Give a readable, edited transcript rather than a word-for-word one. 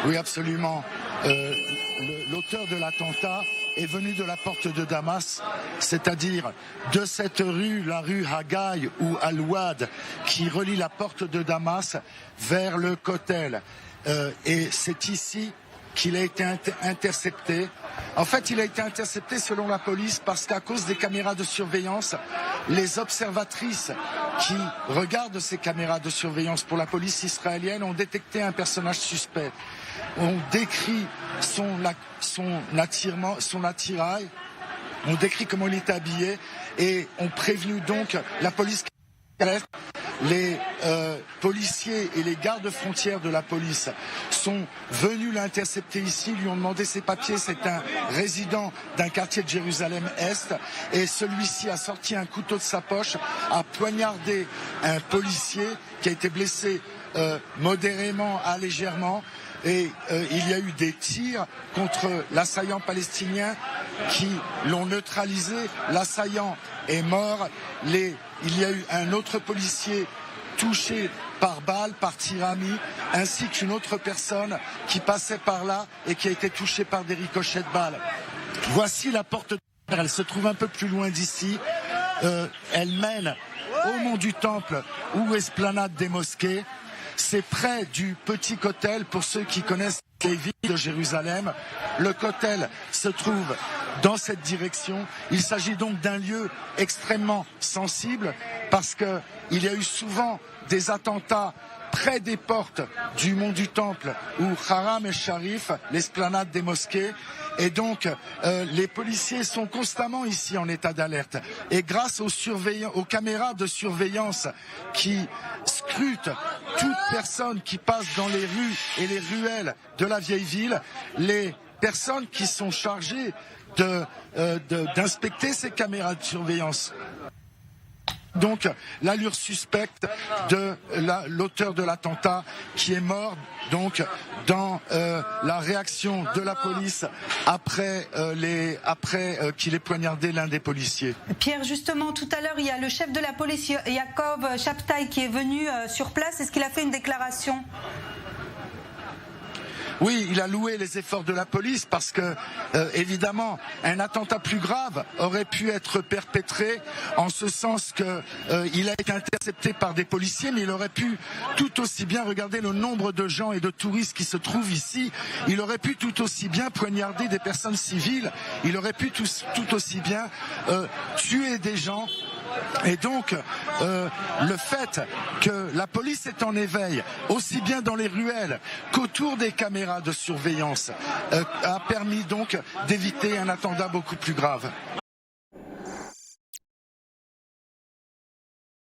Oui, absolument. L'auteur de l'attentat est venu de la porte de Damas, c'est-à-dire de cette rue, la rue Hagaï ou Al-Wad, qui relie la porte de Damas vers le Kotel. Et c'est ici qu'il a été intercepté. En fait, il a été intercepté selon la police parce qu'à cause des caméras de surveillance, les observatrices qui regardent ces caméras de surveillance pour la police israélienne ont détecté un personnage suspect. On décrit son attirail, on décrit comment il est habillé et on prévenu donc la police. Les policiers et les gardes-frontières de la police sont venus l'intercepter ici, lui ont demandé ses papiers. C'est un résident d'un quartier de Jérusalem-Est et celui-ci a sorti un couteau de sa poche, a poignardé un policier qui a été blessé modérément à légèrement. Et il y a eu des tirs contre l'assaillant palestinien qui l'ont neutralisé. L'assaillant est mort. Il y a eu un autre policier touché par balle, par tirami, ainsi qu'une autre personne qui passait par là et qui a été touchée par des ricochets de balles. Voici la porte de terre. Elle se trouve un peu plus loin d'ici. Elle mène au mont du Temple ou esplanade des mosquées. C'est près du petit Kotel, pour ceux qui connaissent les villes de Jérusalem. Le Kotel se trouve dans cette direction. Il s'agit donc d'un lieu extrêmement sensible parce qu'il y a eu souvent des attentats près des portes du mont du Temple ou Haram et Sharif, l'esplanade des mosquées. Et donc, les policiers sont constamment ici en état d'alerte. Et grâce aux caméras de surveillance qui scrutent toute personne qui passe dans les rues et les ruelles de la vieille ville, les personnes qui sont chargées d'inspecter ces caméras de surveillance. Donc l'allure suspecte de l'auteur de l'attentat qui est mort donc dans la réaction de la police après qu'il ait poignardé l'un des policiers. Pierre, justement, tout à l'heure, il y a le chef de la police, Yaakov Shabtai, qui est venu sur place. Est-ce qu'il a fait une déclaration ? Oui, il a loué les efforts de la police parce que, évidemment, un attentat plus grave aurait pu être perpétré en ce sens qu'il a été intercepté par des policiers, mais il aurait pu tout aussi bien, regarder le nombre de gens et de touristes qui se trouvent ici, il aurait pu tout aussi bien poignarder des personnes civiles, il aurait pu tout aussi bien tuer des gens. Et donc, le fait que la police est en éveil, aussi bien dans les ruelles qu'autour des caméras de surveillance, a permis donc d'éviter un attentat beaucoup plus grave.